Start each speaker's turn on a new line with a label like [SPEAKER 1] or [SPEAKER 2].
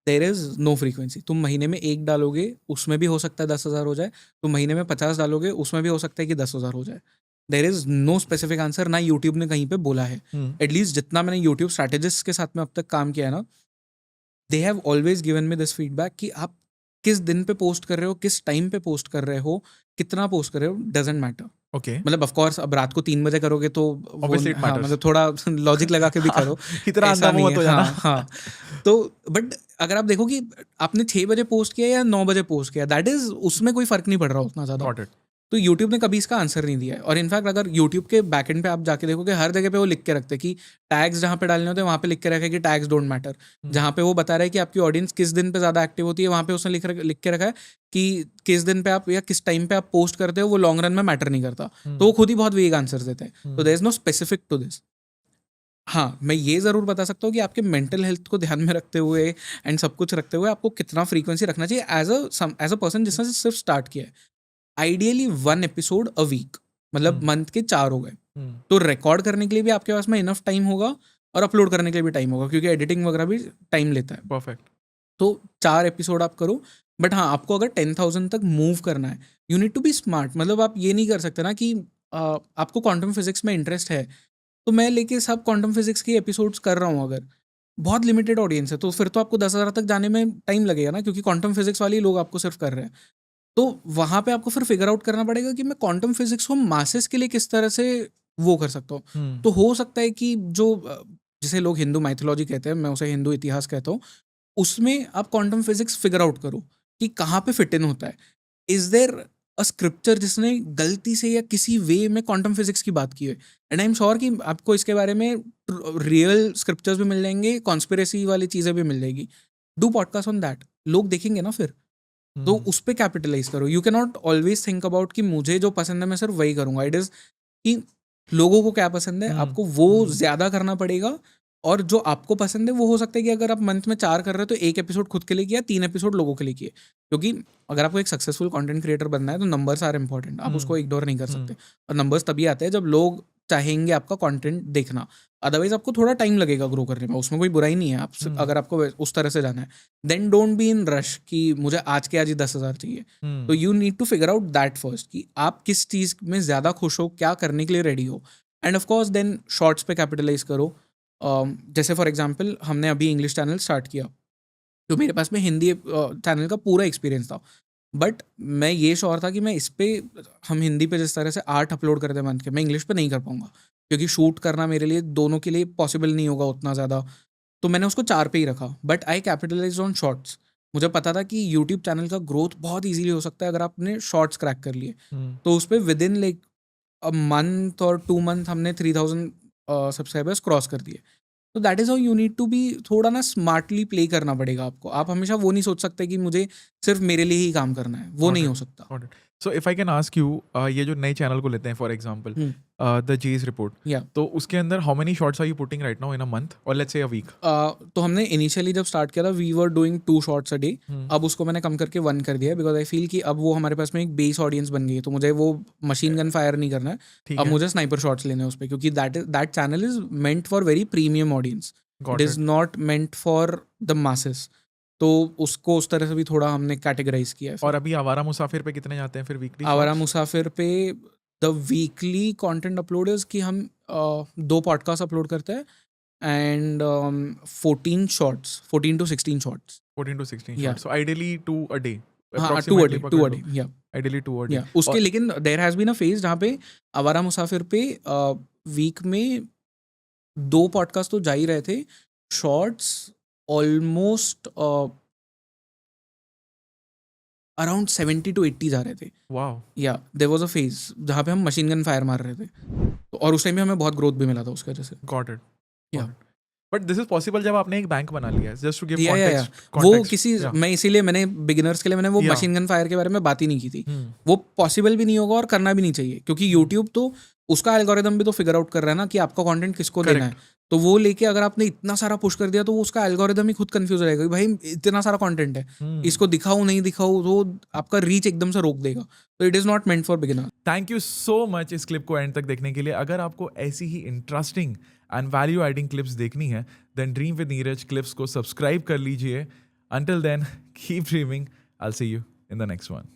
[SPEAKER 1] There is no frequency. तुम महीने में 1 डालोगे, उसमें भी हो सकता है 10,000 हो जाए। तुम महीने में 50 डालोगे, उसमें भी हो सकता है कि 10,000 हो जाए। There is no specific answer, ना यूट्यूब ने कहीं पे बोला है। एटलीस्ट जितना मैंने यूट्यूब स्ट्रैटेजिस्ट के साथ में अब तक काम किया है ना, they have always given me this feedback कि आप किस दिन पे पोस्ट कर रहे हो, किस टाइम पे पोस्ट कर रहे हो, कितना पोस्ट कर रहे हो, डजेंट मैटर।
[SPEAKER 2] ओके,
[SPEAKER 1] मतलब ऑफ कोर्स अब रात को 3 बजे करोगे तो वो
[SPEAKER 2] Obviously it
[SPEAKER 1] हाँ,
[SPEAKER 2] matters.
[SPEAKER 1] मतलब थोड़ा लॉजिक लगा के भी करो।
[SPEAKER 2] इतना
[SPEAKER 1] ऐसा
[SPEAKER 2] अंधा
[SPEAKER 1] नहीं
[SPEAKER 2] मुंह
[SPEAKER 1] है,
[SPEAKER 2] मत हो जाना।
[SPEAKER 1] हाँ, हाँ। तो बट अगर आप देखो कि आपने 6 बजे पोस्ट किया या 9 बजे पोस्ट किया, दैट इज़ उसमें कोई फ़र्क नहीं पड़ रहा उतना ज़्यादा।
[SPEAKER 2] Got it.
[SPEAKER 1] तो यूट्यूब ने कभी इसका आंसर नहीं दिया है। और इनफैक्ट अगर यूट्यूब के बैकएंड पे आप जाके देखोगे, हर जगह पे वो लिख के रखते हैं कि टैग्स जहाँ पे डालने होते हैं वहाँ पे लिख के रखा है कि टैग्स डोंट मैटर। जहाँ पे वो बता रहा है कि आपकी ऑडियंस किस दिन पे ज़्यादा एक्टिव होती है, वहाँ पे उसने लिख के रखा है कि किस दिन पे आप या किस टाइम पे आप पोस्ट करते हो वो लॉन्ग रन में मैटर नहीं करता। तो वो खुद ही बहुत वेग आंसर देते हैं। तो there is no specific to this. हाँ, मैं ये ज़रूर बता सकता हूँ कि आपके मेंटल हेल्थ को ध्यान में रखते हुए एंड सब कुछ रखते हुए आपको कितना फ्रीक्वेंसी रखना चाहिए एज अ पर्सन जिसने सिर्फ स्टार्ट किया है। आइडियली 1 एपिसोड अ वीक, मतलब मंथ के 4 हो गए। तो रिकॉर्ड करने के लिए भी आपके पास में इनफ टाइम होगा और अपलोड करने के लिए भी टाइम होगा, क्योंकि एडिटिंग वगैरह भी टाइम लेता है।
[SPEAKER 2] परफेक्ट।
[SPEAKER 1] तो 4 एपिसोड आप करो। बट हाँ, आपको अगर 10,000 तक मूव करना है, you need to be smart. मतलब आप ये नहीं कर सकते ना कि आपको क्वांटम फिजिक्स में इंटरेस्ट है तो मैं लेके सब क्वांटम फिजिक्स के एपिसोड्स कर रहा हूँ। अगर बहुत लिमिटेड ऑडियंस है तो फिर तो आपको 10,000 तक जाने में टाइम लगेगा ना, क्योंकि क्वांटम फिजिक्स वाले ही लोग आपको सिर्फ कर रहे हैं। तो वहाँ पे आपको फिर फिगर आउट करना पड़ेगा कि मैं क्वांटम फिजिक्स को मासेस के लिए किस तरह से वो कर सकता हूँ। तो हो सकता है कि जो जिसे लोग हिंदू माइथोलॉजी कहते हैं, मैं उसे हिंदू इतिहास कहता हूँ, उसमें आप क्वांटम फिजिक्स फिगर आउट करो कि कहाँ पे फिट इन होता है। इज देयर अ स्क्रिप्चर जिसने गलती से या किसी वे में क्वांटम फिजिक्स की बात की है? एंड आई एम श्योर कि आपको इसके बारे में रियल स्क्रिप्चर्स भी मिल जाएंगे, कॉन्स्पिरेसी वाली चीज़ें भी मिल जाएगी। डू पॉडकास्ट ऑन दैट, लोग देखेंगे ना फिर। तो उस पर कैपिटलाइज करो। You can not always think about कि मुझे जो पसंद है मैं सिर्फ वही करूंगा। इट इज कि लोगों को क्या पसंद है, आपको वो ज्यादा करना पड़ेगा। और जो आपको पसंद है वो हो सकता है कि अगर आप मंथ में 4 कर रहे हो तो 1 एपिसोड खुद के लिए किया, 3 एपिसोड लोगों के लिए किए। क्योंकि अगर आपको एक सक्सेसफुल कंटेंट क्रिएटर बनना है तो नंबर्स आर इंपॉर्टेंट, आप उसको इग्नोर नहीं कर सकते। और नंबर्स तभी आते हैं जब लोग चाहेंगे आपका कंटेंट देखना। अदरवाइज आपको थोड़ा टाइम लगेगा ग्रो करने में, उसमें कोई बुराई नहीं है। आप अगर आपको उस तरह से जाना है, then don't be in rush कि मुझे आज के आज ही 10,000 चाहिए। तो you need to figure out that first कि आप किस चीज़ में ज़्यादा खुश हो, क्या करने के लिए रेडी हो। And of course then shorts पे कैपिटलाइज करो। जैसे फॉर एग्जांपल हमने अभी इंग्लिश चैनल स्टार्ट किया, तो मेरे पास में हिंदी चैनल का पूरा एक्सपीरियंस था। बट मैं ये श्योर था कि मैं इस पे, हम हिंदी पे जिस तरह से 8 अपलोड करते हैं मंथ के, मैं इंग्लिश पे नहीं कर पाऊंगा, क्योंकि शूट करना मेरे लिए दोनों के लिए पॉसिबल नहीं होगा उतना ज़्यादा। तो मैंने उसको 4 पे ही रखा। But I capitalize on shorts. मुझे पता था कि यूट्यूब चैनल का ग्रोथ बहुत ईजिली हो सकता है अगर आपने शॉर्ट्स क्रैक कर लिए। तो उस पर with in like a month और 2 मंथ हमने 3,000 सब्सक्राइबर्स क्रॉस कर दिए। तो that is how you need to be. थोड़ा ना स्मार्टली प्ले करना पड़ेगा आपको। आप हमेशा वो नहीं सोच सकते कि मुझे सिर्फ मेरे लिए ही काम करना है, वो नहीं हो सकता।
[SPEAKER 2] So if I can ask you, ये जो नए चैनल को लेते हैं फॉर एग्जांपल द जेज रिपोर्ट,
[SPEAKER 1] या
[SPEAKER 2] तो उसके अंदर how many shots are you putting right now in a month और लेट्स से अ वीक?
[SPEAKER 1] तो हमने इनिशियली जब स्टार्ट किया था we were doing 2 shots a day. अब उसको मैंने कम करके 1 कर दिया है, बिकॉज आई फील कि अब वो हमारे पास में एक बेस ऑडियंस बन गई है। तो मुझे वो मशीन गन फायर नहीं करना है,
[SPEAKER 2] ठीक
[SPEAKER 1] अब
[SPEAKER 2] है,
[SPEAKER 1] मुझे स्नाइपर शॉट्स लेने हैं उस पर, क्योंकि that channel is meant for very premium audience. It
[SPEAKER 2] got
[SPEAKER 1] is
[SPEAKER 2] it.
[SPEAKER 1] Not meant for the masses. तो उसको उस तरह से भी थोड़ा हमने कैटेगराइज किया है।
[SPEAKER 2] और
[SPEAKER 1] फिर
[SPEAKER 2] अभी आवारा मुसाफिर पे कितने जाते हैं फिर वीकली
[SPEAKER 1] आवारा
[SPEAKER 2] शॉट्स?
[SPEAKER 1] मुसाफिर पे द वीकली कंटेंट अपलोडर्स कि हम 2 पॉडकास्ट अपलोड करते हैं and 14 shorts, 14 to 16 shorts.
[SPEAKER 2] 14 to 16
[SPEAKER 1] या
[SPEAKER 2] shots, so ideally 2 a day
[SPEAKER 1] हाँ, 2 a
[SPEAKER 2] अप्रॉक्सीमेटली
[SPEAKER 1] day, 2
[SPEAKER 2] पकड़
[SPEAKER 1] a
[SPEAKER 2] लो,
[SPEAKER 1] day, या
[SPEAKER 2] आइडियली 2 अ डे।
[SPEAKER 1] या उसके,
[SPEAKER 2] और
[SPEAKER 1] लेकिन there has been a phase जहाँ पे आवारा मुसाफिर पे वीक में 2 पॉडकास्ट तो जा ही रहे थे। शॉर्ट्स ऑलमोस्ट अराउंड 70 to 80 जा रहे थे।
[SPEAKER 2] वाओ,
[SPEAKER 1] या देयर वाज अ फेज जहाँ पे हम मशीन गन फायर मार रहे थे। तो और उस टाइम में हमें बहुत ग्रोथ भी मिला था उसकी वजह से।
[SPEAKER 2] गॉट इट,
[SPEAKER 1] या
[SPEAKER 2] got it. But this is possible जब आपने एक बैंक बना लिया है, जस्ट टू गिव
[SPEAKER 1] या
[SPEAKER 2] कॉन्टेक्स्ट,
[SPEAKER 1] वो
[SPEAKER 2] कॉन्टेक्स्ट
[SPEAKER 1] किसी,
[SPEAKER 2] या
[SPEAKER 1] मैं इसीलिए मैंने बिगिनर्स के लिए मैंने वो
[SPEAKER 2] या
[SPEAKER 1] मशीन गन फायर के बारे में बात ही नहीं की थी। वो पॉसिबल भी नहीं होगा और करना भी नहीं चाहिए, क्योंकि यूट्यूब तो उसका एल्गोरिदम भी तो फिगर आउट कर रहा है ना कि आपका कंटेंट किसको देना
[SPEAKER 2] करेक्ट।
[SPEAKER 1] है। तो वो लेके अगर आपने इतना सारा पुश कर दिया तो वो उसका एल्गोरिदम ही खुद कंफ्यूज रहेगा कि भाई इतना सारा कंटेंट है, इसको दिखाऊं नहीं दिखाऊं, तो आपका रीच एकदम से रोक देगा। तो it is not meant for beginner.
[SPEAKER 2] Thank you so much इस क्लिप को एंड तक देखने के लिए। अगर आपको ऐसी ही interesting and value adding clips देखनी है, then dream with Neeraj clips को सब्सक्राइब कर लीजिए Until then, keep dreaming. I'll see you in the next one.